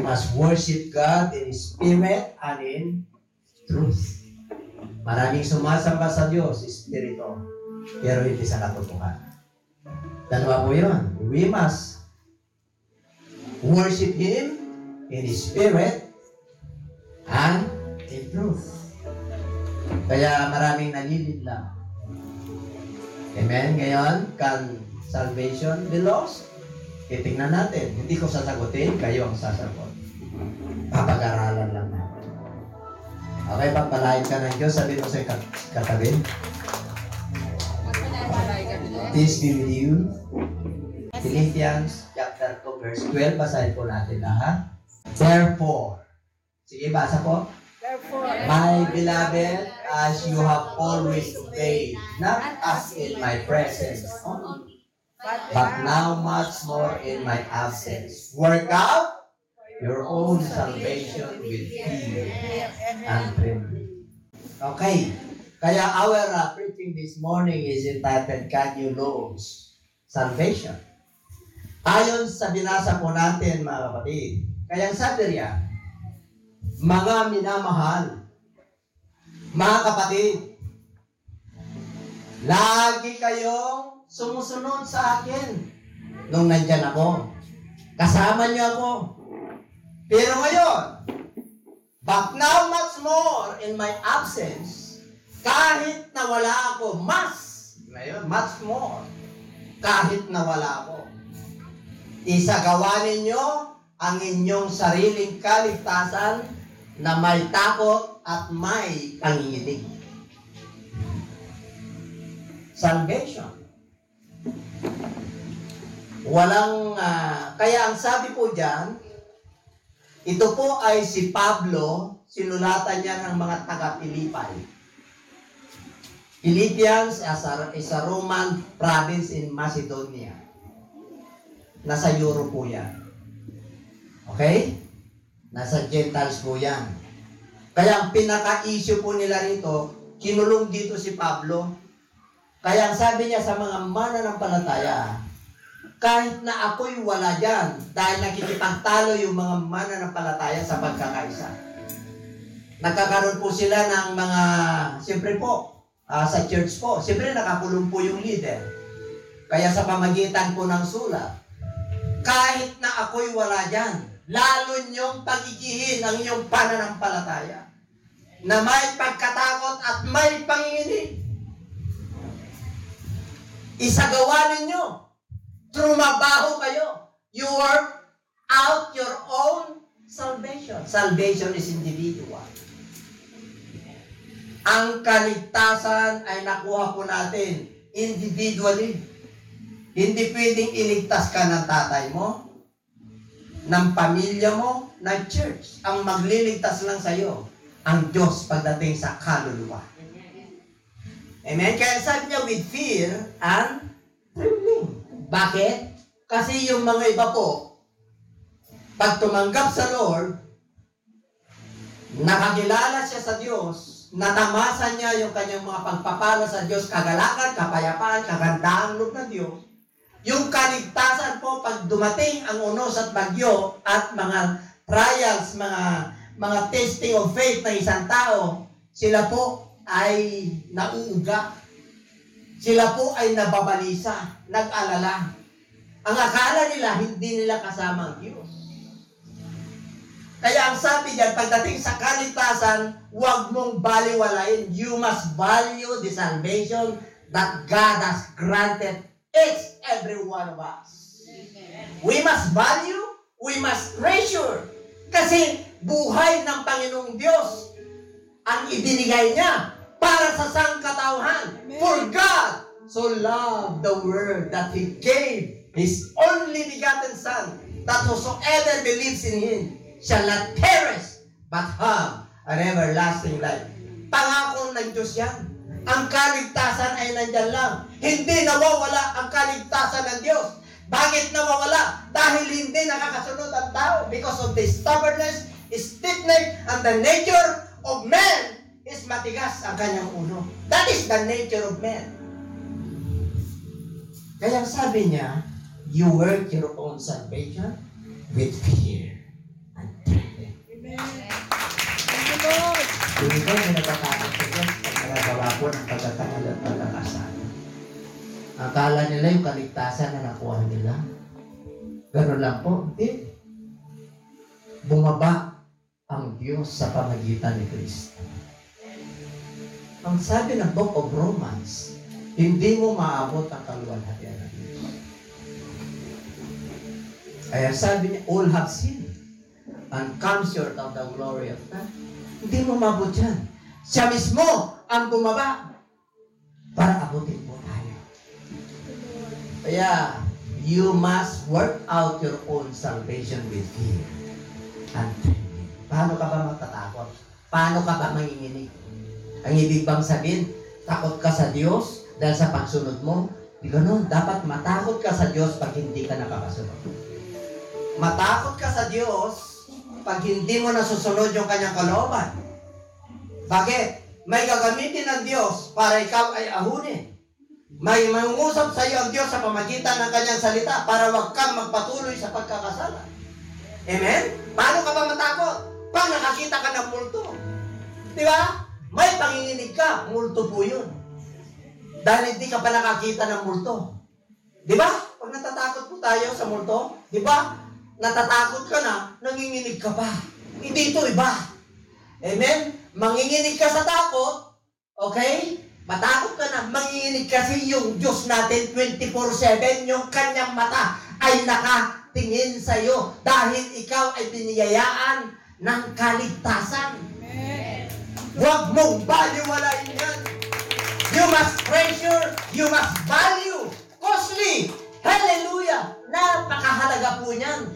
must worship God in spirit and in truth. Maraming sumasamba sa Diyos, espiritu, pero hindi sa katotohanan. Dalawa po yun. We must worship Him in spirit and in truth. Kaya maraming nalilid lang. Amen? Ngayon, can salvation be lost? Titingnan natin. Hindi ko sasagutin, kayo ang sasagot. Papag-aralan lang natin. Okay, pagpalain ka ng Diyos, sabi mo sa katabi. Peace be with you. Philippians chapter 2 verse 12. Basahin po natin lahat. Therefore. Sige, basa po. Therefore, My beloved, as you have always obeyed, not as in my presence only, but now much more in my absence. Work out your own salvation with fear and trembling. Okay. Kaya our preaching this morning is entitled, Can You Lose Salvation? Ayon sa binasa po natin, mga kapatid. Kaya sabi niya, mga minamahal, mga kapatid, lagi kayong sumusunod sa akin nung nandyan ako. Kasama niyo ako. Pero ngayon, but now much more in my absence, kahit na wala ako, ngayon, much more, kahit na wala ako, isagawa ninyo ang inyong sariling kaligtasan na may takot at may panginginig. Salvation. Kaya ang sabi po dyan, ito po ay si Pablo, sinulatan niya ng mga taga-Pilipay. Philippians is a Roman province in Macedonia. Nasa Europe po yan. Okay? Nasa Gentiles po yan. Kaya ang pinaka-issue po nila rito, kinulong dito si Pablo. Kaya ang sabi niya sa mga mananampalataya, kahit na ako'y wala dyan, dahil nakikipagtalo yung mga mananampalataya sa pagkakaisa. Nagkakaroon po sila ng mga, siyempre po, sa church po, siyempre nakakulong po yung leader. Kaya sa pamagitan po ng sulat, kahit na ako'y wala dyan, lalo niyong pagigihin ang iyong pananampalataya na may pagkatakot at may panginginig. Isagawa ninyo. Trumabaho kayo. You work out your own salvation. Salvation is individual. Ang kaligtasan ay nakuha po natin individually. Hindi pwedeng iligtas ka ng tatay mo, ng pamilya mo, ng church. Ang magliligtas lang sa iyo, ang Diyos pagdating sa kaluluwa. Amen? Kaya sabi niya, with fear and trembling. Bakit? Kasi yung mga iba po, pag tumanggap sa Lord, nakakilala siya sa Diyos, natamasan niya yung kanyang mga pagpapala sa Diyos, kagalakan, kapayapaan, kagandaang loob ng Diyos. Yung kaligtasan po, pag dumating ang unos at bagyo at mga trials, mga testing of faith ng isang tao, sila po ay nauuga. Sila po ay nababalisa, nag-alala. Ang akala nila, hindi nila kasama ang Diyos. Kaya ang sabi diyan, pagdating sa kaligtasan, huwag mong baliwalain. You must value the salvation that God has granted each every one of us. We must value, we must treasure. Kasi buhay ng Panginoong Diyos ang ibinigay niya para sa sangkatauhan. For God so loved the world that He gave His only begotten Son, that whosoever believes in Him shall not perish, but have an everlasting life. Pangako ng Diyos yan. Ang kaligtasan ay nandyan lang. Hindi nawawala ang kaligtasan ng Diyos. Bakit nawawala? Dahil hindi nakakasunod ang tao because of the stubbornness, stiffness, and the nature of man is matigas ang kanyang ulo. That is the nature of man. Kaya sabi niya, you work your own salvation with fear and Hindi ko may natatakot sa Diyos pag nagagawa po ng pagkatangal at pagkakasala. Akala nila yung kaligtasan na nakuha nila. Ganun lang po. Hindi. Bumaba ang Diyos sa pamagitan ni Kristo. Ang sabi ng Book of Romans, hindi mo maabot ang kaluwalhatian ng Diyos. Kaya sabi niya, all have sinned and come short of the glory of God. Hindi mo maabot yan. Siya mismo ang bumaba para abutin mo tayo. Kaya, you must work out your own salvation with fear and trembling. Paano ka ba matatakot? Paano ka ba manginginig? Ang ibig bang sabihin, takot ka sa Diyos dahil sa pagsunod mo? Di ganun. Dapat matakot ka sa Diyos pag hindi ka nakakasunod. Matakot ka sa Diyos pag hindi mo nasusunod yung kanyang kalooban. Bakit? May gagamitin ng Diyos para ikaw ay ahunin. May mangungusap sa iyo ang Diyos sa pamagitan ng kanyang salita para wag kang magpatuloy sa pagkakasala. Amen? Paano ka ba matakot? Pag nakakita ka ng multo. Di ba? May panginginig ka, multo po yun. Dahil hindi ka pa nakakita ng multo. Di ba? Pag natatakot po tayo sa multo, di ba? Natatakot ka na, nanginginig ka pa. Hindi ito iba. Amen? Manginginig ka sa takot, okay? Matakot ka na, manginginig kasi yung Diyos natin 24/7, yung kanyang mata ay nakatingin sa iyo dahil ikaw ay biniyayaan ng kaligtasan. Huwag mong baliwalain yan. You must treasure, you must value. Costly. Hallelujah. Napakahalaga po niyan.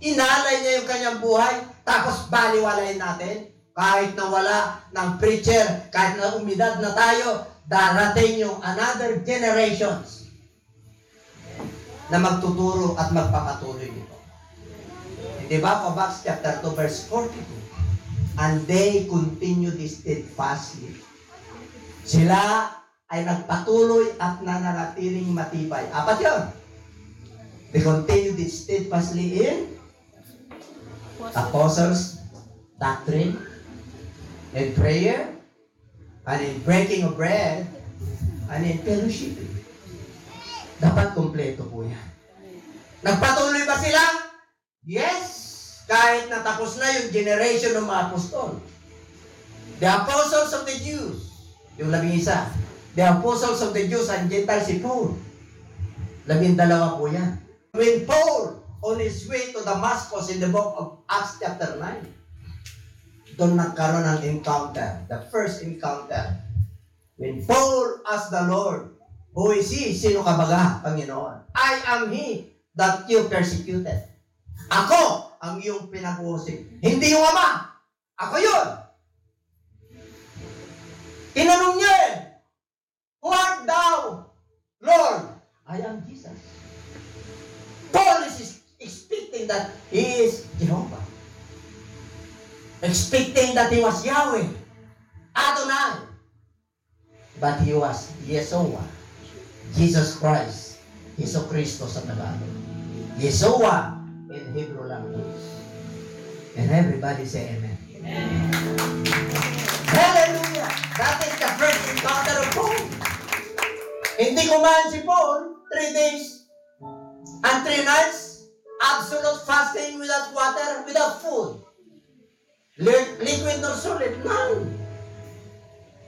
Inalay niya yung kanyang buhay, tapos baliwalain natin. Kahit na wala ng preacher, kahit na umidad na tayo, darating yung another generations na magtuturo at magpapatuloy nito. Di ba? Acts chapter 2 verse 42. And they continued steadfastly. Sila ay nagpatuloy at nananatiling matibay. Apat yun. They continued steadfastly in apostles' doctrine, in prayer, and in breaking of bread, and in fellowship. Dapat kompleto po yan. Nagpatuloy ba sila? Yes! Kahit natapos na yung generation ng mga apostol. The apostles of the Jews, yung 11. The apostles of the Jews and Gentiles si Paul. 12 po yan. When Paul, on his way to Damascus in the book of Acts chapter 9, doon nagkaroon ng encounter, the first encounter. When Paul asked the Lord, who is he? Sino ka baga, Panginoon? I am he that you persecuted. Ako ang iyong pinag-uusig. Hindi yung Ama. Ako yun. Tinanong niya eh, who art thou, Lord? I am Jesus. Paul is expecting that he is Jehovah. Expecting that he was Yahweh, Adonai. But he was Yeshua, Jesus Christ, Jesu Cristo sa Tagalog. Yeshua in Hebrew language. And everybody say amen. Amen. Hallelujah! That is the first encounter of Paul. Hindi kumain si Paul 3 days and 3 nights, absolute fasting without water, without food. Liquid or solid, none.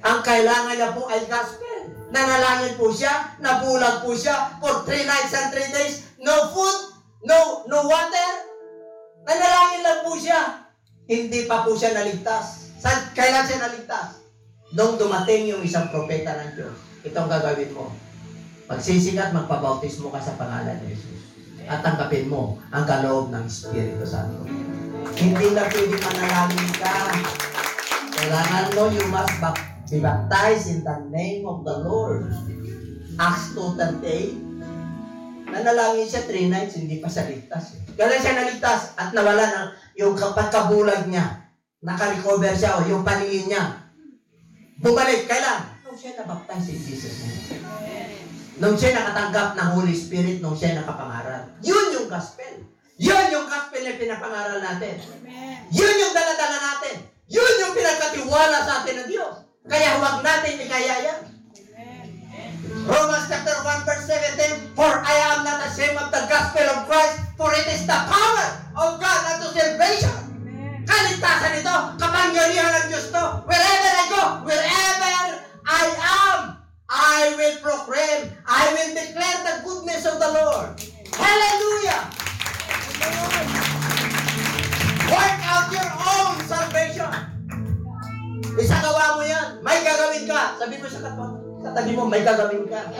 Ang kailangan niya po ay gospel. Nanalangin po siya, nabulag po siya for 3 nights and 3 days, no food, no water. Nanalangin lang po siya. Hindi pa po siya naligtas. Kailan siya naligtas? Nung dumating yung isang propeta ng Diyos. Itong gagawin mo. Magsisikat, magpabautismo ka sa pangalan ni Jesus. At tanggapin mo ang kaloob ng Espiritu Santo. Hindi na pwede manalangin ka. Kailangan mo, you must be baptized in the name of the Lord. Acts 2:38. Nanalangin siya 3 nights, hindi pa siya ligtas. Kailan siya naligtas at nawala ng yung pagkabulag niya. Naka-recover siya o yung paningin niya. Bumalik. Kailan? Nung siya na-baptize in Jesus' name. Nung siya nakatanggap ng Holy Spirit, nung siya nakapangaral. Yun yung gospel. Yun yung gospel na yung pinapangaral natin. Yun yung dala-dala natin. Yun yung pinagkatiwala sa atin ng Diyos. Kaya huwag natin ikayaya. Romans chapter 1 verse 17, For I am not ashamed of the gospel of Christ, for it is the power of God unto salvation. Kaligtasan ito, kapangyarihan ng Diyos to. Wherever I go, wherever I am, I will proclaim, I will declare the goodness of the Lord. Hallelujah! Work out your own salvation. Isagawa mo yan. May gagawin ka. Sabi mo sa katabi mo, may gagawin ka.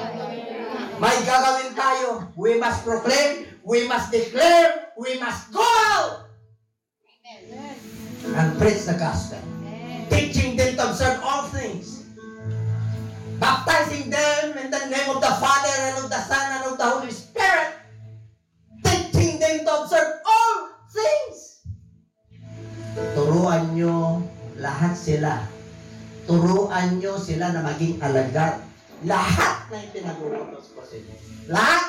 May gagawin tayo. We must proclaim, we must declare, we must go out and preach the gospel. Teaching them to observe all things. Baptizing them in the name of the Father and of the Son and of the Holy Spirit. Teaching them to observe all things. Turuan nyo lahat sila. Turuan nyo sila na maging alagad. Lahat na yung pinag-uutos ko sa inyo. Lahat.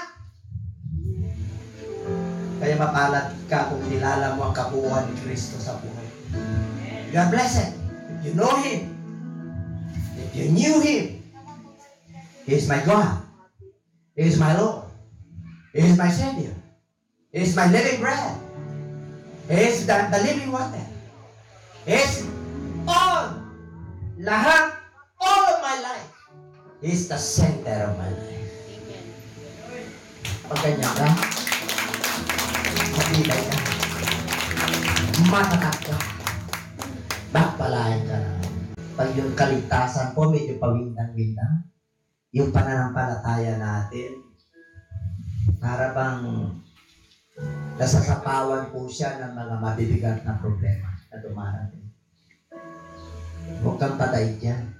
Kaya mapalad ka kung nilala mo ang kabuuan ni Kristo sa buhay. You are blessed. If you know Him. If you knew Him. He is my God. He is my Lord. He is my Savior. He is my living bread. He is the living water. He is all. Lahat. All of my life. He is the center of my life. Pag ganyan ka, matibay ka, matatak ka, bakpalain ka na. Pag yung kaligtasan po, medyo pawindang-windang, yung pananampalataya natin, para bang nasasapawan po siya ng mga mabibigat na problema na dumarating. Huwag kang patay dyan.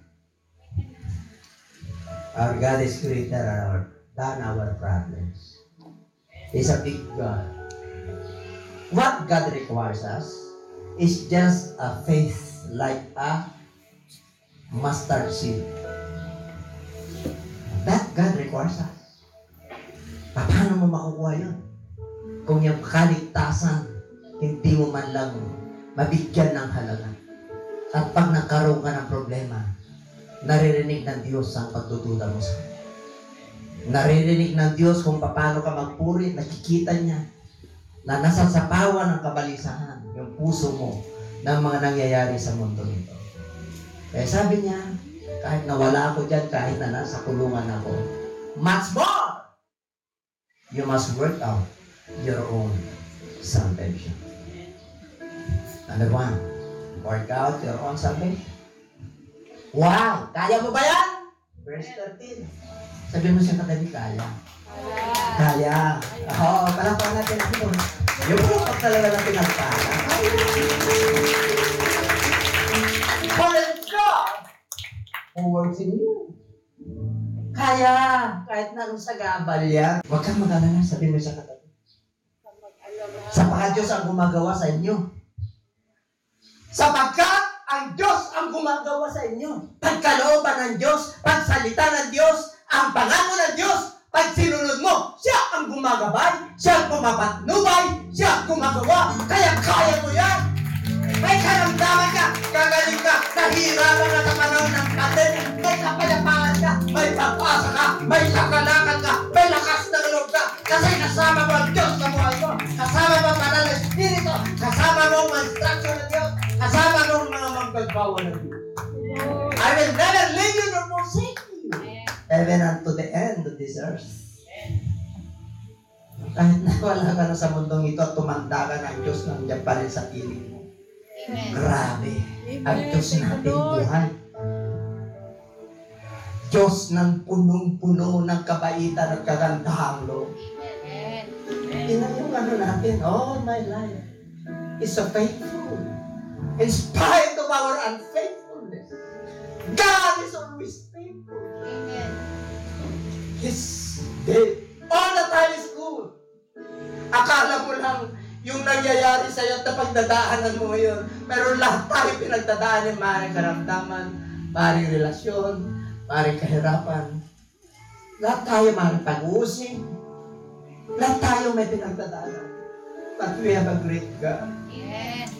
Our God is greater than our problems. He's a big God. What God requires us is just a faith like a mustard seed. That God requires us. Paano mo makukuha yun? Kung yung kaligtasan, hindi mo man lang mabigyan ng halaga. At pag nagkaroon ka ng problema, naririnig ng Diyos ang pagdududa mo sa Kanya. Naririnig ng Diyos kung paano ka magpuri, nakikita niya na nasasapawan ng kabalisahan yung puso mo ng mga nangyayari sa mundo nito. Kaya sabi niya, kahit nawala ako dyan, kahit na nasa kulungan ako, much more, you must work out your own salvation. Number 1, work out your own salvation. Wow! Kaya mo ba yan? Verse 13. Sabi mo siya katabi, kaya. Kaya. Oo, palakpan natin ako. Yung pag talaga na pinagpala. For it's God who works in you. Kaya. Kahit na nung sagabal yan. Huwag kang mag-alala. Sabi mo siya katabi. Sapagkat Diyos ang gumagawa sa inyo. Sapagkat ang Diyos ang gumagawa sa inyo. Pagkalooban ng Diyos, pagsalita ng Diyos, ang pangako ng Diyos, pag sinunod mo, siya ang gumagabay, siya ang pumapatnubay, siya ang gumagawa. Kaya kaya mo yan. May karamdaman ka, gagaling ka, nahihirapan ka sa panahon ng pandemic, may kapayapaan ka, may pag-asa ka, may lakalakad ka, may lakas ng loob ka, kasi kasama mo ang Diyos sa buhay mo, kasama mo ang Banal na Espiritu, kasama mo ang instruction ng Diyos, kasama mo ang mga manggagawa ng Diyos. I will never leave you nor forsake you, even unto the end of this earth. Kahit na wala ka na sa mundong ito, tumanda ka ng Diyos nandiyan pa rin sa piling mo. Grabe. Ang Diyos natin buhay. Diyos ng punong-puno ng kabaitan at kagandahang loob. Tingnan yung ano natin, all my life is so faithful. In spite of our unfaithfulness, God is always faithful. His day, all the time is good. Akala mo lang yung nangyayari sa'yo at napagdadaanan mo ngayon. Pero lahat tayo pinagdadaanan, maaaring karamdaman, maaaring relasyon, maaaring kahirapan. Lahat tayo maaaring pag-uusig. Lahat tayo may pinagdadaanan. But we have a great God. Yes.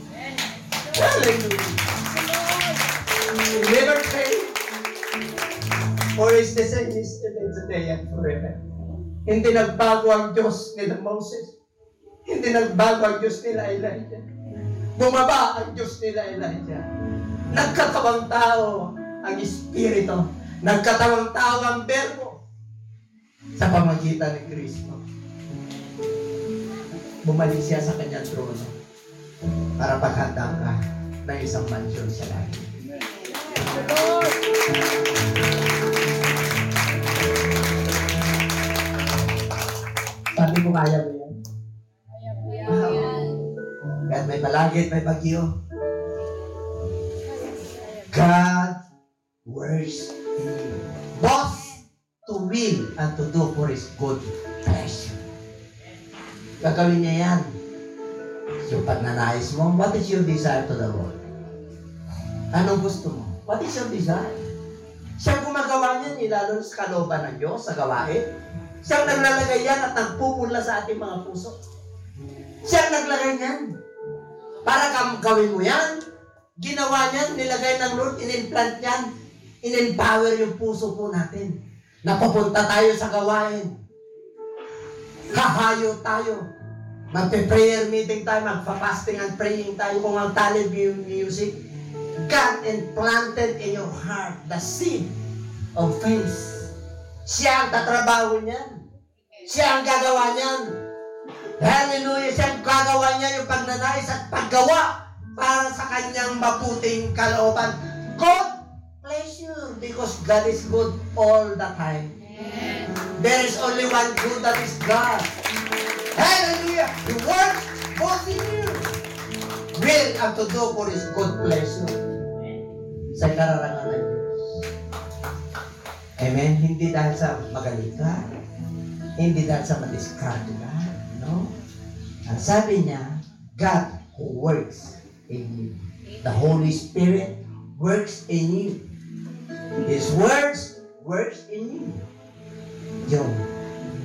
Hallelujah. Never fail. For is the same yesterday, today, and forever. Hindi nagbago ang Diyos nila Moses. Hindi nagbago ang Diyos nila Elijah. Bumaba ang Diyos nila Elijah. Nagkatawang tao ang Espiritu. Nagkatawang tao ang Berbo sa pamagitan ni Kristo. Bumalik siya sa kanyang trono para paghanda ka ng isang mansyon sa langit. Sabi mo, kaya mo yan? Kahit may balagit, may bagyo. God works in you. Both to will and to do for His good pleasure. Gagawin niya yan. Yung pagnanais mo, what is your desire to the Lord? Anong gusto mo? What is your desire? Siyang gumagawa niyan, lalo sa kalooban ng Diyos, sa gawain. Siyang naglalagay yan at nagpupula sa ating mga puso. Siyang naglagay niyan. Para gawin mo yan, ginawa niyan, nilagay ng Lord, in-implant niyan, in-empower yung puso po natin. Napapunta tayo sa gawain. Hahayo tayo. Magpe-prayer meeting tayo, magpa-fasting and praying tayo kung ang talent yung music. God implanted in your heart the seed of faith. Siya ang tatrabaho niyan. Siya ang gagawa niyan. Hallelujah! Siya ang gagawa niya yung pagnanais at paggawa para sa kanyang mabuting kalooban. God pleasure because God is good all the time. There is only one good, that is God. Hallelujah! He works both in you. Will and to do for His good pleasure. Sa kararangan ng Diyos. Amen? Hindi dahil sa magaling ka. Hindi dahil sa madiskarte ka. No? Ang sabi niya, God who works in you. The Holy Spirit works in you. His words works in you. Yung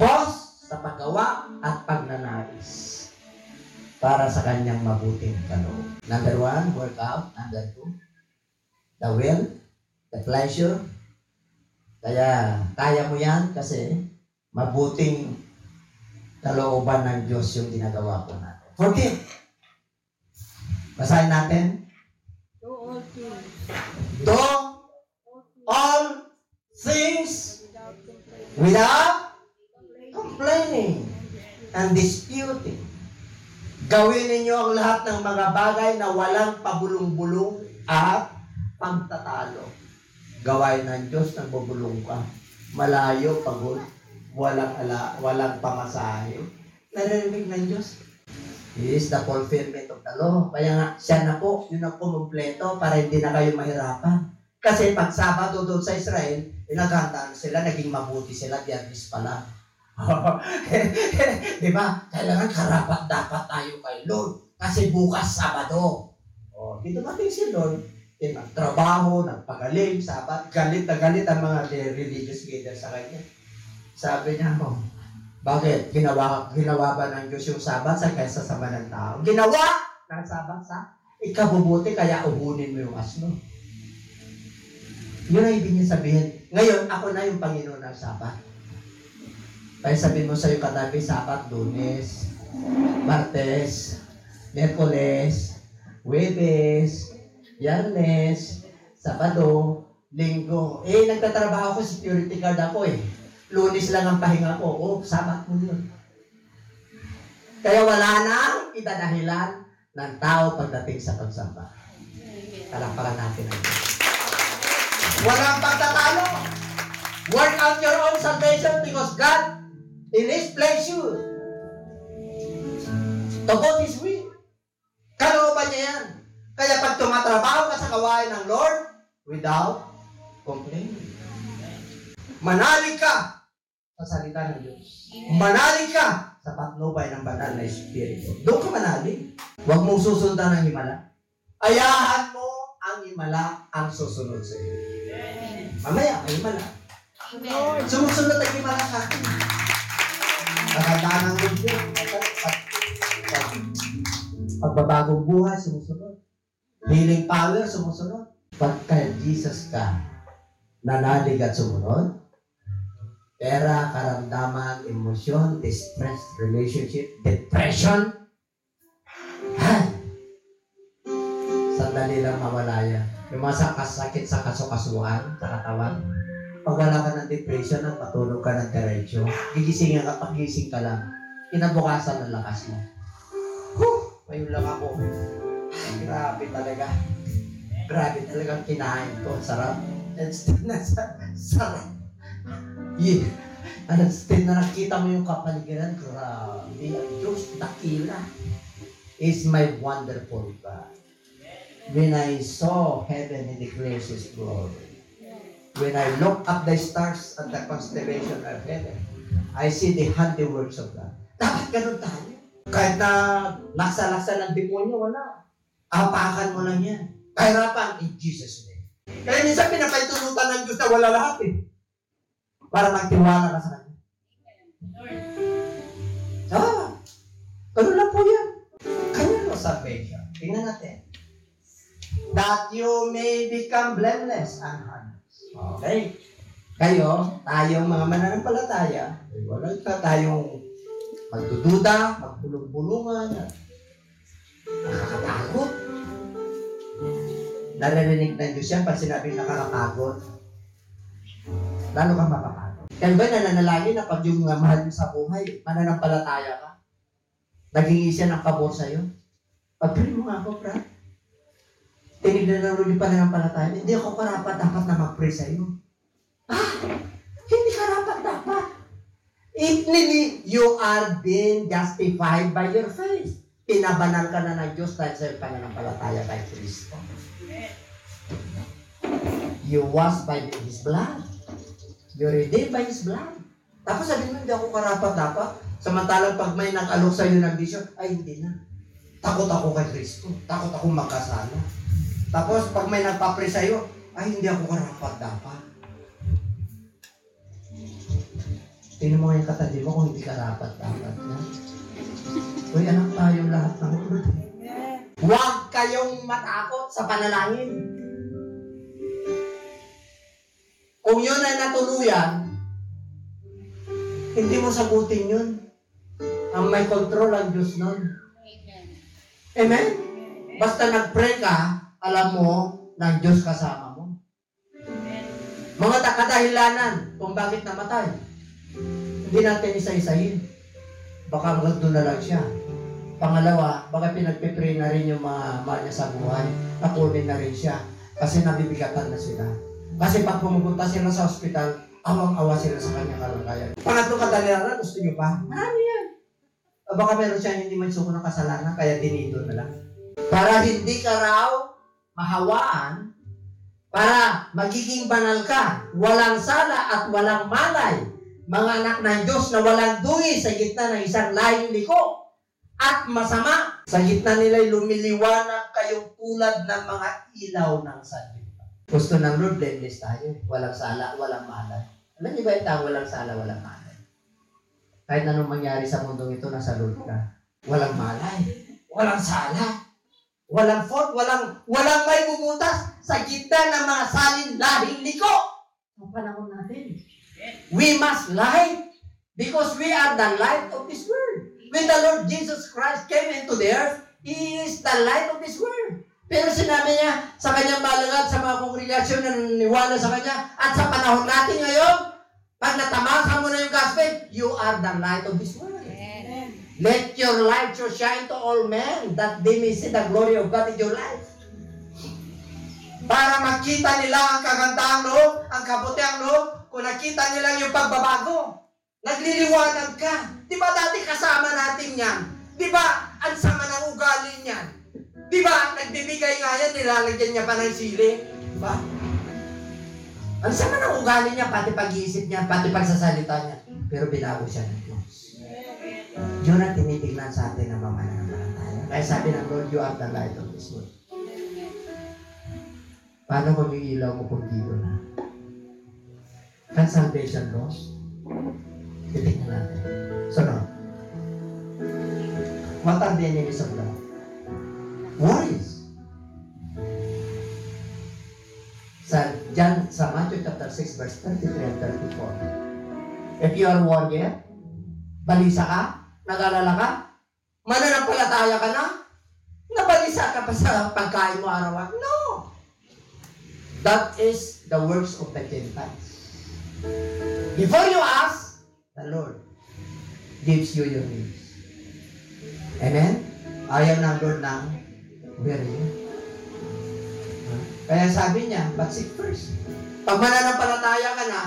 boss sa paggawa at pagnanais para sa kanyang mabuting kaloob. Number 1, work out. Number 2, the will, the pleasure. Kaya mo yan kasi mabuting kalooban ng Diyos yung ginagawa ko natin. 14. Basahin natin. Do all things without complaining and disputing. Gawin ninyo ang lahat ng mga bagay na walang pabulong-bulong at pagtatalo. Gawain ng Diyos nang bubulong ka. Malayo, pagod, walang pamasahe. Naririnig ng Diyos. He is the fulfillment of the law. Kaya nga, siya na po, yun ang kumumpleto para hindi na kayo mahirapan. Kasi pag Sabado doon sa Israel, pinaghandaan sila, naging mabuti sila, Biyernes pala. Diba? Kailangan karapat dapat tayo kay Lord. Kasi bukas Sabado. Dito natin si Lord. Nagtrabaho, nagpagaling, Sabat. Galit na galit ang mga religious leaders sa kanya. Sabi niya, bakit? Ginawa ba ng Diyos yung Sabat sa kaysa sama ng tao? Ginawa ng Sabat sa ikabubuti, kaya uhunin mo yung asno. Yun ang ibig niya sabihin. Ngayon, ako na yung Panginoon ng Sabat. Kaya sabihin mo sa'yo katabi, Sabat, Lunes, Martes, Miyerkules, Huwebes, Biyernes, Sabado, Linggo. Nagtatrabaho ko, security guard ako Lunes lang ang pahinga ko. Sabat mo yun. Kaya wala nang idadahilan ng tao pagdating sa pagsamba. Palakpakan natin ang Diyos. Walang pagtatalo. Work out your own salvation because God, in His pleasure, to God His will. Kalooban niya yan. Kaya pag tumatrabaho ka sa gawain ng Lord, without complaining. Manalig ka sa salita ng Diyos. Manalig ka sa patnubay ng banal na Espiritu. Doon ka manalig. Huwag mong susundan ang himala. Ayahan mo ang himala ang susunod sa iyo. Mamaya, ang himala. Sumusunod ang himala sa akin. Nakandaan ang Diyos. Pagbabagong buhay, sumusunod. Healing power, sumusunod. Pagka Jesus ka, nanalig at sumunod, pera, karamdaman, emosyon, distress, relationship, depression, sandali lang mawala yan. Yung mga sakit sa kasukasuan, sa katawan, pag wala ka ng depression at patulog ka ng diretso, gigising ka, pagising ka lang, kinabukasan ng lakas mo. Ngayon lang ako. Grabe talaga. Grabe talagang kinain ko. Sarap. Instead na sarap. Yeah. Instead na nakita mo yung kapaligiran, grabe. Ang Diyos, dakila. Is my wonderful God. When I saw heaven, He declares His glory. When I look up the stars at the constellation of heaven, I see the handiworks of God. Dapat ganun tayo. Kahit na laksa-laksa ng demonyo, wala. Apakan mo lang yan. Kahirapan in Jesus' name. Kaya minsan pinapahintulutan ng Diyos na wala lahat eh. Para magtiwala ka sa Kanya. Ganun lang po yan. Kanya no salvation. Tingnan natin. That you may become blameless and harmless. Okay? Kayo, tayong mga mananampalataya, wala tayong magdududa, magpulong-pulungan, nakakatakot. Naririnig ng Diyos yan pag sinabing nakakapagod. Lalo kang mapapagod. Kaya ba nananalangin na pag yung mahal mo sa buhay, mananampalataya ka? Naging isa ng pabor sa'yo? Pag-pray mo nga ako, Brad. Tinignan na rin yung pananampalataya. Hindi ako karapat dapat na mag-pray sa'yo. Hindi karapat dapat. You are being justified by your faith. Pinabanal ka na ng Diyos dahil sa pananampalataya kay Kristo. You washed by His blood. You redeemed by His blood. Tapos sabihin mo, hindi ako karapat dapat. Samantalang pag may nag-alok sa'yo ng vision, ay hindi na. Takot ako kay Kristo. Takot ako magkasala. Tapos pag may nagpapre sa'yo, ay hindi ako karapat dapat. Tingnan mo yung katabi mo kung hindi karapat dapat. Uy, anak tayong lahat ng Lord. Huwag kayong matakot sa panalangin. Kung yun ay natuluyan, hindi mo sagutin yun. Ang may control ang Diyos nun. Amen? Basta nag-pray ka, alam mo, ng Diyos kasama mo. Mga kadahilanan kung bakit namatay. Hindi natin isa-isahin. Baka doon na lang siya. Pangalawa, baka pinagpipray na rin yung mga mahal niya sa buhay. Nakunin na rin siya. Kasi nabibigatan na sila. Kasi pag pumupunta sila sa ospital, awang-awa sila sa kanya kalagayan. Pangatlo kadaliran, gusto niyo pa? Marami yan. Baka meron siya hindi man suko ng kasalanan, kaya dinito na lang. Para hindi ka raw mahawaan, para magiging banal ka, walang sala at walang malay, mga anak ng Diyos na walang dui sa gitna ng isang lahing liko at masama. Sa gitna nila'y lumiliwanag kayong tulad ng mga ilaw ng sanlibutan. Gusto ng Lord, blameless tayo. Walang sala, walang malay. Alam niyo ba yung tao, walang sala, walang malay? Kahit anong mangyari sa mundong ito, nasa Lord ka. Walang malay, walang sala, walang fault, walang may bumutas sa gitna ng mga salin lahing liko. Ang panahon natin. We must light because we are the light of this world. When the Lord Jesus Christ came into the earth, He is the light of this world. Pero sinabi niya sa kanyang balangad, sa mga kongregasyon na naniwala sa kanya, at sa panahon natin ngayon, pag natamasa mo na yung gospel, you are the light of this world. Amen. Let your light so shine to all men that they may see the glory of God in your life. Para makita nila ang kagandaang loob, ang kabutiang loob, kung nakita nila yung pagbabago. Nagliliwanag ka. Di ba dati kasama natin yan? Di ba ang sama ng ugali niyan? Di ba nagbibigay nga yan, nilalagyan niya pa ng sili? Di ba? Ang sama ng ugali niya, pati pag-iisip niya, pati pagsasalita niya. Pero binago siya ng Diyos. Yun ang tinitignan sa atin ng mga mananampalataya. Kaya sabi ng Lord, you are the light of this world. Paano kung yung ilaw mo kung dito na? Can salvation lost? Titignan natin. So, no. What are the enemies of God? worries. Sa Matthew chapter 6, verse 33 and 34. If you are warrior, balisa ka, nag-alala ka, mananampalataya ka na, nabalisa ka pa sa pagkain mo araw-araw. No! That is the works of the Gentiles. Before you ask, the Lord gives you your needs. Amen? Ayaw ng Lord ng weary. Kaya sabi niya, but seek first. Pag mananampalataya ka na,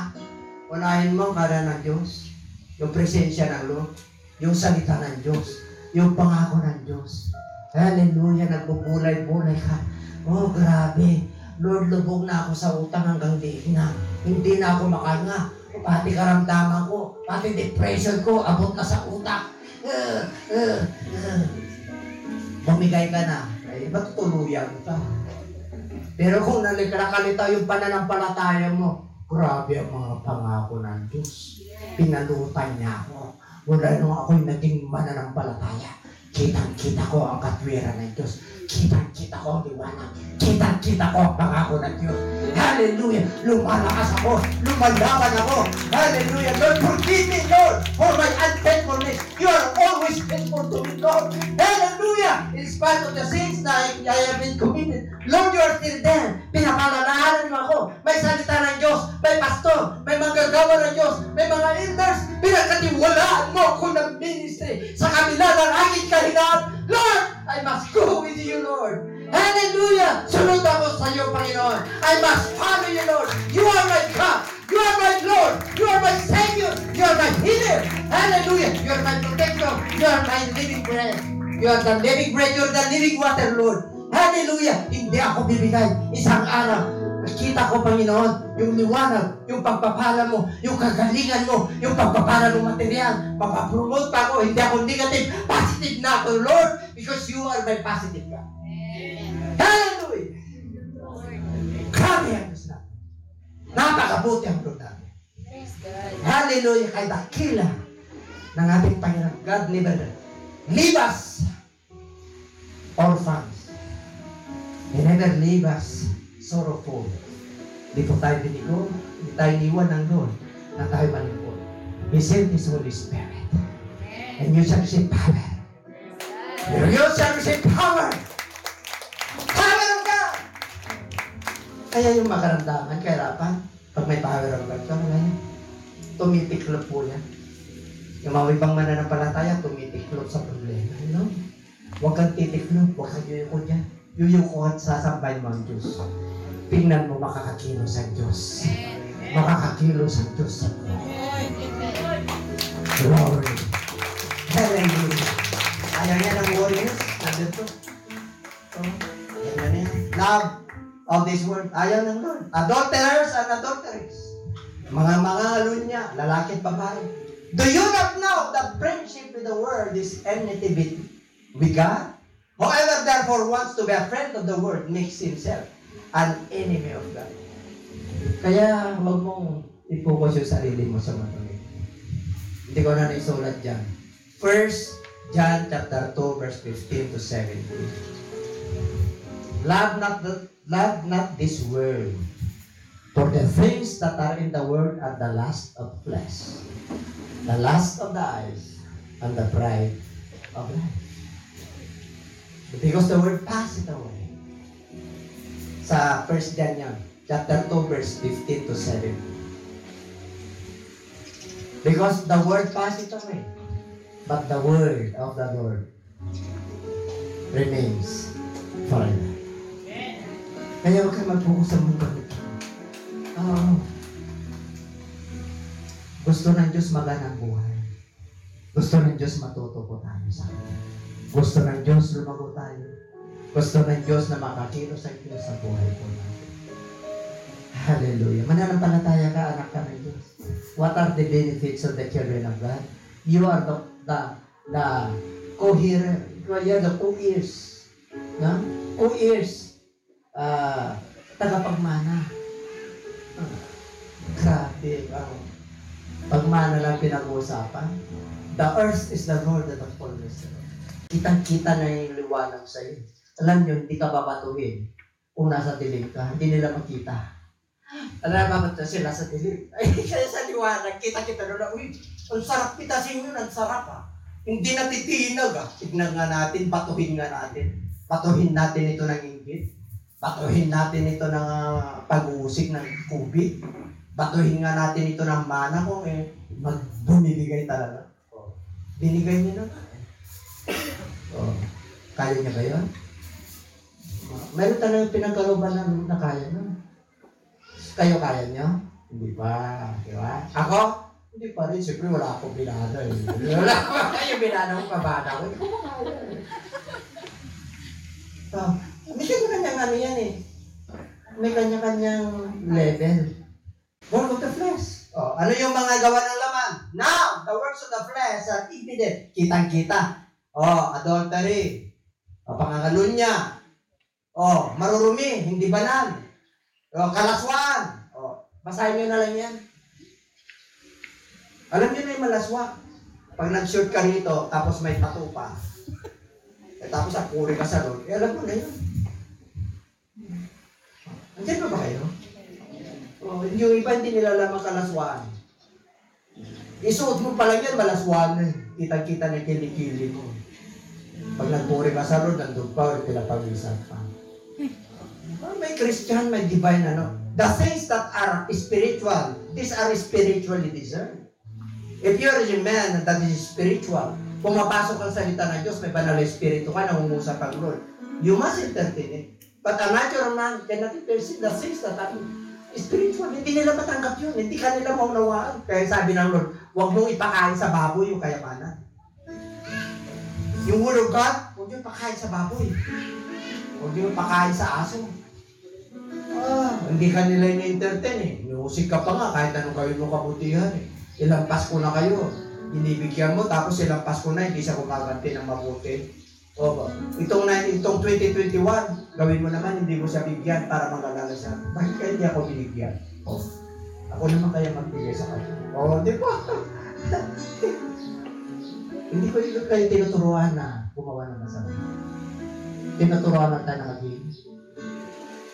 unahin mo para ng Diyos, yung presensya ng Lord, yung salita ng Diyos, yung pangako ng Diyos. Hallelujah, nagbubulay-bulay ka. Oh, grabe. Lord, lubog na ako sa utang hanggang diin na. Hindi na ako makahinga. Pati karamdaman ko, pati depression ko, abot na sa utak. Bumigay ka na. Ay, ba't tuluyan ka? Pero kung nakakalitaw yung pananampalataya mo, grabe ang mga pangako ng Diyos. Pinalutan niya ako. Mula nung ako'y naging mananampalataya, kitang-kita ko ang katwiran ng Diyos. Kitang-kita ko ang liwanag. Kitang-kita ko ang pangako ng Diyos. Hallelujah! Lumalakas ako. Lumalaban ako. Hallelujah! Lord, forgive me, Lord, for my unfaithfulness. You are always faithful to me, Lord. Hallelujah! In spite of the sins that I have been committed, Lord, you are still there. Pinapalalahanan mo ako. May salita ng Diyos. May pastor. May manggagawa ng Diyos. May mga elders. Pinagkatiwalaan mo ako ng ministry sa kabila ng aking kahinaan. Lord, I must go with you, Lord. Hallelujah! Sunod ako sa iyo, Panginoon. I must follow you, Lord. You are my God. You are my Lord. You are my Savior. You are my healer. Hallelujah! You are my protector. You are my living bread. You are the living bread. You are the living water, Lord. Hallelujah! Hindi ako bibigay isang araw. Nakita ko, Panginoon, yung liwanag, yung pagpapala mo, yung kagalingan mo, yung pagpapala ng material. Mapapromote pa ako. Hindi ako negative. Positive na ako, Lord, because you are my positive God. Hallelujah! Grabe ang Diyos natin. Napakabuti ang Lord natin. Hallelujah! Kay dakila ng ating Panginoon. God never leave us orphans. He never leave us sorrowful. Hindi po tayo binigo, hindi tayo iniwan ng Lord na tayo malungkot. He sent His Holy Spirit. And you shall receive power. You shall receive power. Power of God! Kaya yung makaramdaman, kahirapan, pag may power of God, kaya ngayon, tumitiklop po yan. Yung mga ibang mananampalataya, tumitiklop sa problema. You know? Huwag kang titiklop, huwag kang yuyuko dyan. Yuyuko at sasambay mo ang Diyos. Tingnan mo, makakakilos ang Diyos. Makakakilos ang Diyos sa buhay. Glory. Hallelujah. Ayaw niya ng warriors. Nandito. Yan yan. Love of this world. Ayaw ng Lord. Adulterers and adulteries. Mga lunya, lalaki at babae. Do you not know that friendship with the world is enmity with God? Whoever therefore wants to be a friend of the world makes himself an enemy of God. Kaya huwag mong i-focus yung sarili mo sa mga. Hindi ko na naisulat dyan. 1 John chapter 2 verse 15 to 17. Love not this world, for the things that are in the world are the lust of flesh, the lust of the eyes, and the pride of life. Because the word passes away. Sa 1 John yan, chapter 2, verse 15 to 17. Because the word passes away, but the word of the Lord remains forever. Kaya huwag kayo mag-focus sa mundo nito. Gusto ng Diyos maganang buhay. Gusto ng Diyos matuto po tayo sa Kanya. Gusto ng Diyos lumago tayo. Gusto ng Diyos na makakilos ang Diyos sa buhay po natin. Hallelujah. Mananampalataya ka, anak ka ng Diyos. What are the benefits of the children of God? You are the co-hearer. You are the co-ears. No? Co-ears. Tagapagmana. Grabe. Pagmana lang pinag-uusapan. The earth is the Lord and the fullness thereof. Kitang-kita na yung liwanag sa iyo. Alam nyo, hindi ka babatuhin kung nasa dilim ka. Hindi nila makita. Alam na ba sila sa dilim? Ay, kaya sa liwanag, kita-kita doon na, uy, ang sarap pitasin yun, ang sarap ah. Hindi natitinag ah. Tignan nga natin, batuhin nga natin. Batuhin natin ito ng inggit. Batuhin natin ito ng pag-uusik ng kubit. Batuhin nga natin ito ng mana kung bumibigay talaga. Binigay niya na. Kaya niya ba yun? Meron talagang pinagkalooban na kaya nyo. Kayo kaya nyo? Hindi pa. Di ba? Ako? Hindi pa rin. Siyempre wala akong binada eh. Wala akong kayo binada kong kabada ko. Hindi ko makaya eh. May kanya-kanyang ano yan eh. May kanya-kanyang level. Work of the flesh. Ano yung mga gawa ng laman? Now, the works of the flesh are evident. Kitang-kita. Adultery. Pangangalunya. Marurumi. Hindi banal. Kalaswan. Basahin nyo na lang yan. Alam nyo na yung malaswa. Pag nag-shoot ka rito, tapos may tattoo pa. Tapos apuri ka sa road, alam mo na yun. Andiyan ba kayo? Yung iba hindi nila alam ang kalaswaan. Isuot mo pa lang yan, malaswaan na. Kitang-kita na kilikili mo. Pag nagpuri ka sa road, nandun pa, pinapawisan pa. May Christian, may divine ano. The things that are spiritual, these are spiritually discerned. If you're a man that is spiritual, pumapasok ang salita ng Diyos, may banal na espiritu ka, nangungusap ang Lord. You must entertain it. But a natural man cannot perceive the things that are spiritual. Hindi nila matanggap yun. Hindi ka nila maunawaan. Kaya sabi ng Lord, huwag mong ipakain sa baboy yung kayamanan. Yung word of God, huwag nyo ipakain sa baboy. Huwag nyo ipakain sa aso. Hindi ka nila in-entertain eh. Inuusik ka pa nga kahit anong gawin mo kabutihan eh. Ilang Pasko na kayo. Inibigyan mo, tapos ilang Pasko na, hindi siya kumaganti ng mabuti. Itong 2021, gawin mo naman, hindi mo siya bigyan para mag-alala siya. Bakit kaya hindi ako binigyan? Ako naman kaya magbigay sa kanya. Di ba? Hindi ko kayo tinuturuan na gumawa ng masama. Tinuturuan na tayo na maging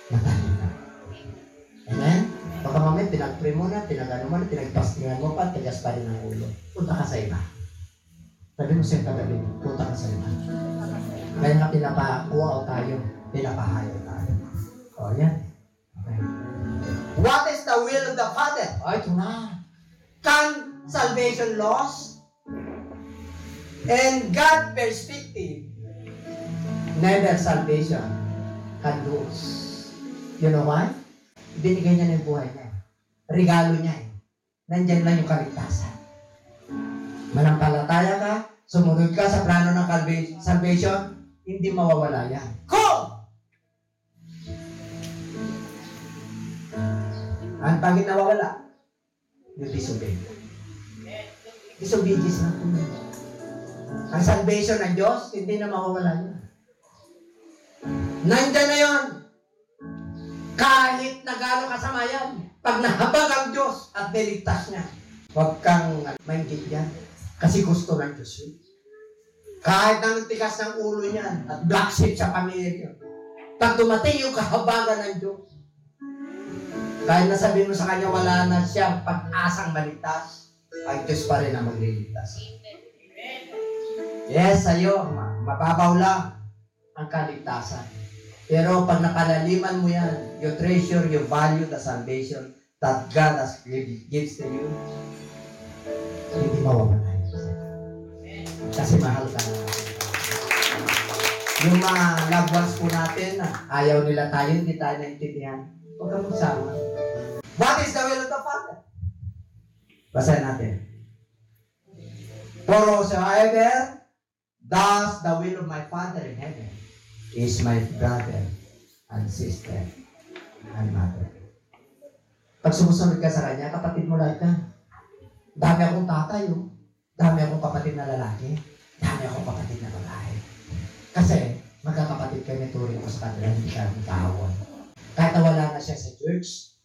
matalino. Amen? Baka mamaya, pinag-pray mo na, pinag-ano mo na, pinag-fastingan mo pa, tigas pa rin ang ulo. Punta ka sa iba. Sabi mo siya kagabi, punta ka sa iba. Kaya nga pinapakuha tayo, pinapahayo tayo. Yan. Okay. What is the will of the Father? Ito na. Can salvation lost? And God perspective, never salvation can lose. You know why? Binigay niya ng buhay niya. Regalo niya eh. Nandyan lang yung kaligtasan. Manampalataya ka, sumunod ka sa plano ng salvation, hindi mawawala yan. Kung! Ang pagit nawawala, yung disobey. Disobedience na po. Ang salvation ng Diyos, hindi na mawawala yan. Nandyan na yun. Kahit na gano'ng kasama yan, pag nahabag ang Diyos at niligtas niya, huwag kang maingit yan. Kasi gusto ng Diyos yun. Kahit na tigas ng ulo niyan at black sheep sa pamilya niyo, pag dumating yung kahabagan ng Diyos, kahit nasabihin mo sa Kanya wala na siyang pag-asang maligtas, ang Diyos pa rin ang magliligtas. Yes, sa'yo, mababaw lang ang kaligtasan. Pero pag nakalaliman mo yan, you treasure, you value the salvation that God has gives to you, hindi mawawala yan. Kasi mahal ka na. Yung mga loved ones po natin, ayaw nila tayo, hindi tayo naintindihan. Huwag kang magsama. What is the will of the Father? Basahin natin. For whosoever does the will of my Father in heaven is my brother and sister and mother. Pag sumusunod ka sa Kanya, kapatid mo lahat ka. Dami akong tatay, dami akong kapatid na lalaki, dami akong kapatid na babae. Kasi, magkakapatid kami, turing ko sa kanila, hindi ka magkahawan. Kahit na wala na siya sa church,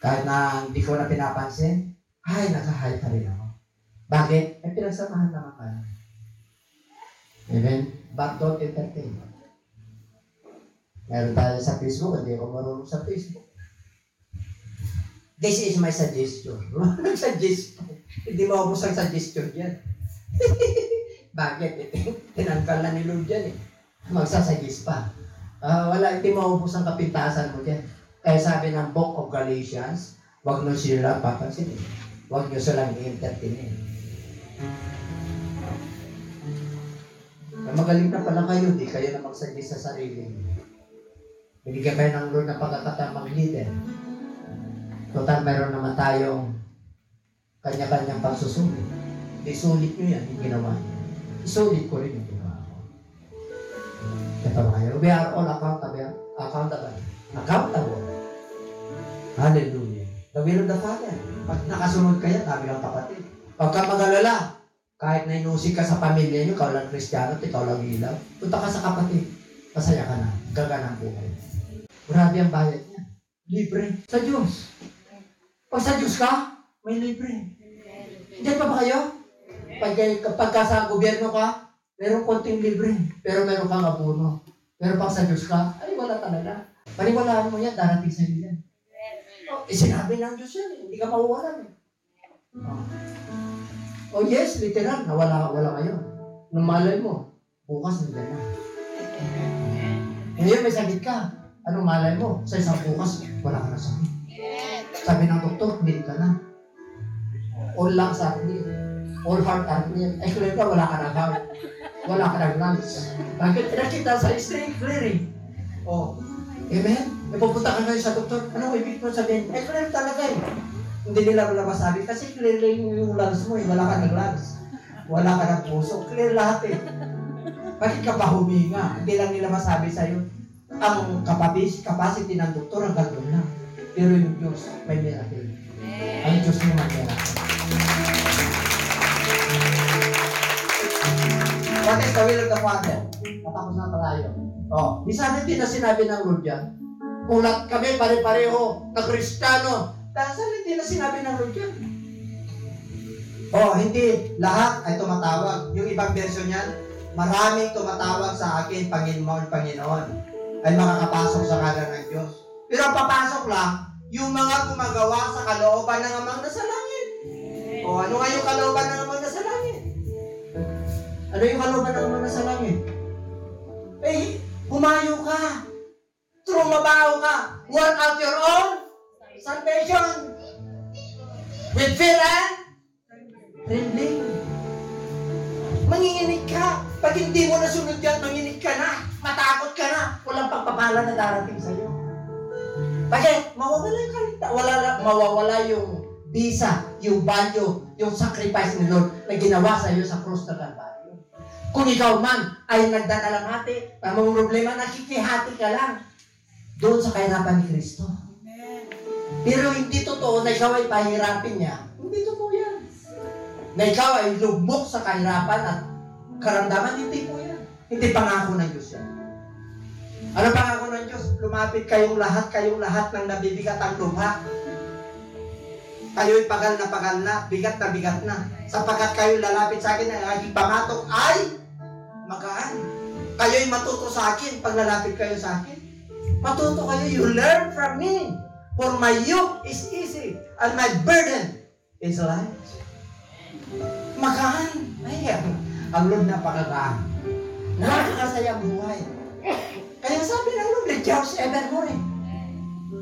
kahit na hindi ko na pinapansin, nakahay pa rin ako. Bakit? Pinagsamahan naman ka. Amen? But don't entertain. Meron tayo sa Facebook, hindi ako marunong sa Facebook. This is my suggestion. Suggest. Hindi maubos ang suggestion yan. Bakit? Tinangkal na ni Lord yan eh. Magsasuggest pa. Wala, hindi maubos ang kapintasan mo dyan. Kaya sabi ng Book of Galatians, huwag nyo sila papansinin. Huwag nyo silang i-entertainin. Magaling na pala kayo, di kayo na magsuggest sa sarili. Binigyan kayo ng Lord na pagkakataon mag-leader. Total, meron naman tayong kanya-kanyang pagsusulit. Isulit nyo yan, yung ginawa nyo. Isulit ko rin yung ginawa ko. Ito kayo. We are all accountable. Accountable. Hallelujah. The will of the Father. Pag nakasunod kayo, sabi ng kapatid. Pagka mag-alala, kahit na inusik ka sa pamilya nyo, ikaw lang Kristiyano, ikaw lang ilaw, punta ka sa kapatid. Masaya ka na. Gaganang buhay. Grabe ang bayad niya. Libre. Sa Diyos. Pag sa Diyos ka, may libre. Diyan pa ba kayo? Pagka sa gobyerno ka, meron konting libre. Pero meron kang abono. Pero pag sa Diyos ka, ay wala talaga. Paniwalaan mo yan, darating sa iyo yan. Sinabi ng Diyos yan, hindi ka mawawalan. Oh yes, literal, wala ngayon. Nung malay mo, bukas nandiyan na. Ngayon may sakit ka. Anong malay mo? Sa isang bukas, wala ka na sakit. Sabi ng doktor, hindi ka na. All lungs are clear. All heart are clear. Ay, clear ka, wala ka na heart. Wala ka na lungs. Bakit nakita sa x-ray, clearing? Oh, amen? E pupunta ka ngayon sa doktor, ano ibig mo sabihin? Ay, clear talaga eh. Hindi nila wala masabi kasi clear lang yung lungs mo eh. Wala ka ng lungs. Wala ka ng puso. Clear lahat eh. Bakit ka pa huminga? Hindi lang nila masabi sa'yo. Ang capacity ng doktor hanggang doon lang. Pero yung Diyos, may miracle. Ang Diyos mo may miracle. What is the will of the Father? Matapos na tayo. Oh, minsan hindi na sinabi ng Lord yan. Kulat kami pare-pareho na Kristiyano. Dahil hindi na sinabi ng Lord yan. Oh, hindi lahat ay tumatawag. Yung ibang version yan, maraming tumatawag sa akin, Panginoon, Panginoon, ay makakapasok sa kalan ng Diyos. Pero ang papasok lang, yung mga gumagawa sa kalooban ng Amang nasa langit. O, ano nga yung kalooban ng Amang nasa langit? Ano yung kalooban ng Amang nasa langit? Eh, humayo ka. Trumabaho ka. Work out your own salvation. With fear and trembling. Manginginig ka. Pag hindi mo nasunod yan, manginig ka na. Matakot ka na. Walang pagpapala na darating sa'yo. Bakit? Mawawala yung kalita. Mawawala yung bisa, yung value, yung sacrifice ni Lord na ginawa sa'yo sa cross ng Calvario. Kung ikaw man ay nagdadalamati, tamang problema, nakikihati ka lang doon sa kahirapan ni Kristo. Pero hindi totoo na ikaw ay pahirapin niya. Hindi totoo yan. Na ikaw ay lugmok sa kahirapan at karamdaman, hindi po yan. Hindi pangako ng Diyos yan. Ano pangako ng Diyos? Lumapit kayong lahat ng nabibigat ang lubha. Kayo'y pagal na, bigat na. Sapagkat kayo lalapit sa akin, ang aking pangatok ay magaan. Kayo'y matuto sa akin pag lalapit kayo sa akin. Matuto kayo, you learn from me. For my yoke is easy and my burden is light. Magaan. Ay, ang Lord napakagaan. Nakakasaya buhay. Kaya sabi ng Lord, rejoice evermore eh.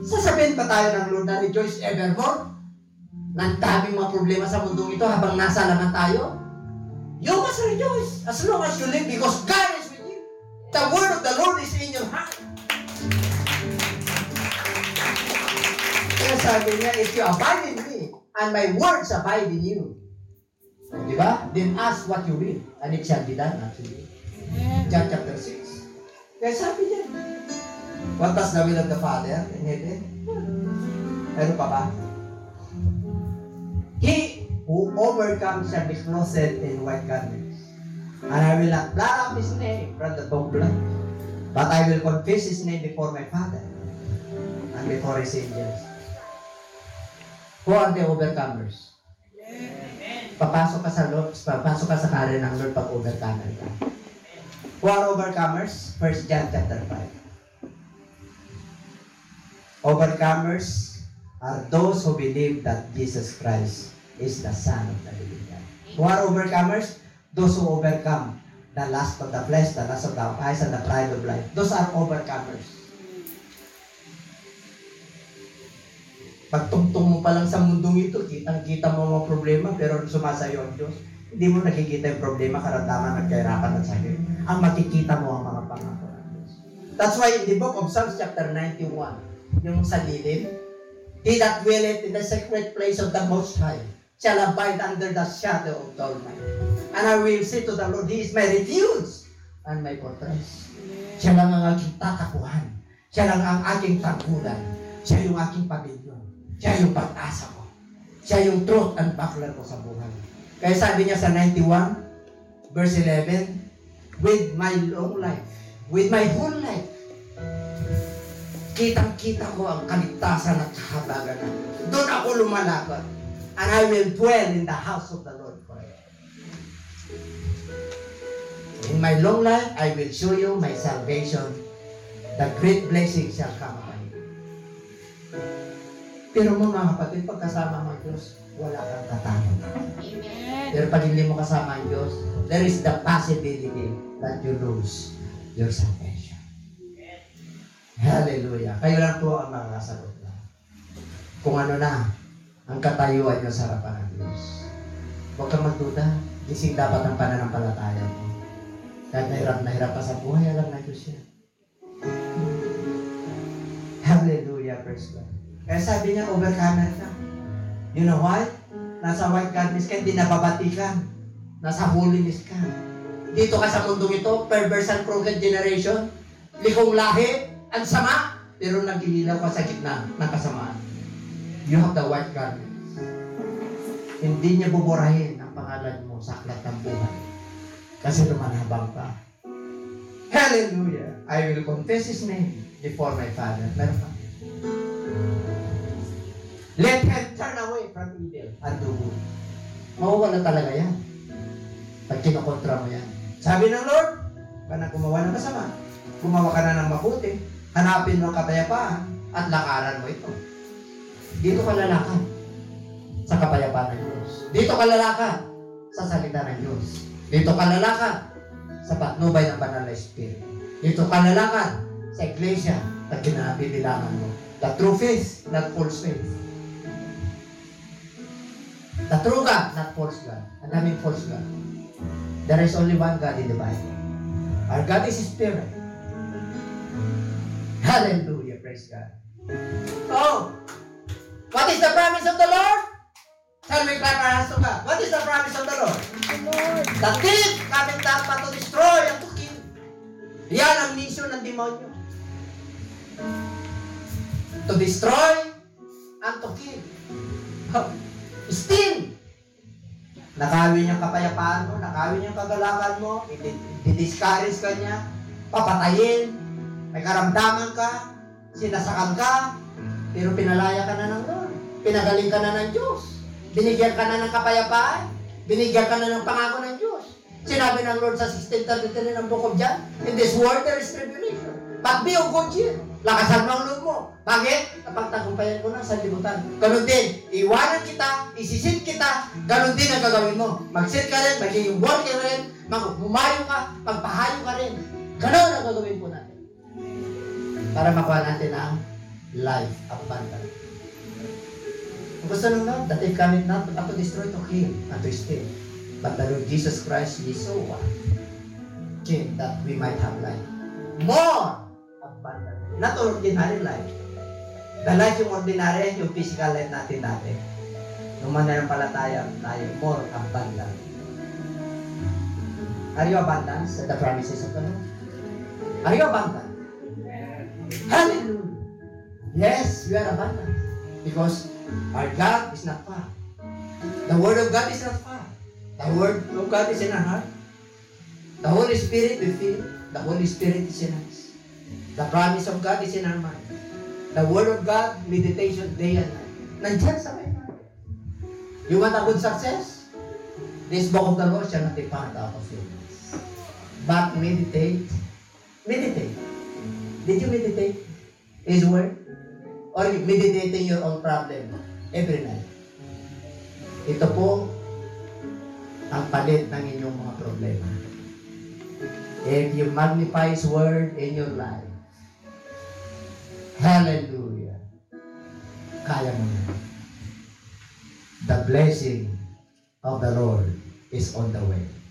Sasabihin pa tayo ng Lord na rejoice evermore? Nang daming mga problema sa mundong ito habang nasa laman tayo? You must rejoice as long as you live because God is with you. The word of the Lord is in your heart. Kaya sabi niya, if you abide in me and my words abide in you, diba? Then ask what you will and it shall be done unto you. John chapter 6. Kaya sabi niya, what does the will of the Father in heaven? Meron pa ba? He who overcomes shall be clothed in white garments, and I will not blot out his name from the book of life, but I will confess his name before my Father and before his angels. Who are the overcomers? Papasok ka sa karin ng Lord pag overcomer ka. Who are overcomers? 1 John chapter 5. Overcomers are those who believe that Jesus Christ is the Son of the living God. Who are overcomers? Those who overcome the lust of the flesh, the lust of the eyes, and the pride of life. Those are overcomers. Pagtungtong mo pa lang sa mundong ito, kitang-kita mo mga problema, pero sumasayo ang Diyos. Hindi mo nakikita yung problema, karamdaman, kahirapan at sakit. Ang makikita mo ang mga pangako ng Diyos. That's why in the book of Psalms chapter 91, yung sa lilim, He that dwelleth in the secret place of the Most High shall abide under the shadow of the Almighty. And I will say to the Lord, He is my refuge and my fortress. Siya lang ang aking tatakuhan. Siya lang ang aking tangkulan. Siya yung aking pavilion. Siya yung pag-asa ko. Siya yung truth and buckler ko sa buhay. Kaya sabi niya sa 91, verse 11, with my long life, with my whole life, kitang-kita ko ang kaligtasan at kahabagan ng Diyos. Doon ako lumalakad. And I will dwell in the house of the Lord forever. In my long life, I will show you my salvation. The great blessing shall come upon you. Pero mga kapatid, pagkasama ng Diyos, wala kang katakot. Pero pag hindi mo kasama ang Diyos, there is the possibility that you lose your salvation. Hallelujah. Kayo lang po ang makakasagot na. Kung ano na, ang katayuan nyo sa harapan ng Diyos. Huwag kang magduda. Gising dapat ang pananampalataya mo. Kahit na hirap pa sa buhay, alam na Diyos yan. Hallelujah. Praise God. Kaya sabi niya, overcomer ka. You know why? Nasa white garments ka, hindi nababati ka. Nasa holiness ka. Dito ka sa mundong ito, perverse and crooked generation, likong lahi, ang sama, pero naglililaw ka sa gitna ng kasamaan. You have the white garments. Hindi niya buburahin ang pangalan mo sa aklat ng buhay. Kasi lumanhabang ka. Hallelujah! I will confess His name before my Father. Meron pa. Let him turn away from evil and do good. Mawawala talaga yan. Pag kinokontra mo yan. Sabi ng Lord, ka na gumawa ng masama. Gumawa ka na ng mabuti. Hanapin mo ang kapayapaan at lakaran mo ito. Dito ka lalakad sa kapayapaan ng Diyos. Dito ka lalakad sa salita ng Diyos. Dito ka lalakad sa patnubay ng banal na Espiritu. Dito ka lalakad sa iglesia at kinabibilangan mo. The true faith, not false faith. The true God, not false God. Ang daming false God. There is only one God in the Bible. Our God is Spirit. Hallelujah. Praise God. Oh! What is the promise of the Lord? Shall we clap our hands to God? What is the promise of the Lord? The thief coming down to destroy and to kill. Yan ang mission ng demonyo. To destroy and to kill. Steal. Nakawin yung kapayapaan mo, nakawin yung kagalakan mo, i-discourage ka niya, papatayin, may karamdaman ka, sinasakal ka, pero pinalaya ka na ng Lord. Pinagaling ka na ng Diyos. Binigyan ka na ng kapayapaan. Binigyan ka na ng pangako ng Diyos. Sinabi ng Lord sa 16:33 ng Book of John, in this world there is tribulation. But be of good cheer. Lakasan mo ang loob mo. Bakit? Napagtagumpayan mo na sa libutan. Ganun din, iwanan kita, isisid kita, ganun din ang gagawin mo. Mag-sit ka rin, magiging work ka rin, magbumayo ka, magpahayo ka rin. Ganun ang gagawin po natin. Para makuha natin ang life abundant. Kung gusto nung Lord, that they come not to destroy, to kill, and to steal. But the Lord Jesus Christ, He so came that we might have life. More abundant. Not ordinary life. The life yung ordinary, yung physical life natin dati. Nung mananampalataya tayo, more abundant. Are you abundant sa the promises of the Lord? Are you abundant? Hallelujah! Yes, we are abundant. Because our God is not far. The Word of God is not far. The Word of God is in our heart. The Holy Spirit we feel. The Holy Spirit is in us. The promise of God is in our mind. The Word of God, meditation day and night. Nandiyan sa may mind. You want a good success? This book of the Lord shall not depart out of your mouth. But meditate. Meditate. Did you meditate His Word? or meditating your own problem every night. Ito po ang palit ng inyong mga problema. If you magnify His Word in your life, hallelujah, kaya mo na. The blessing of the Lord is on the way.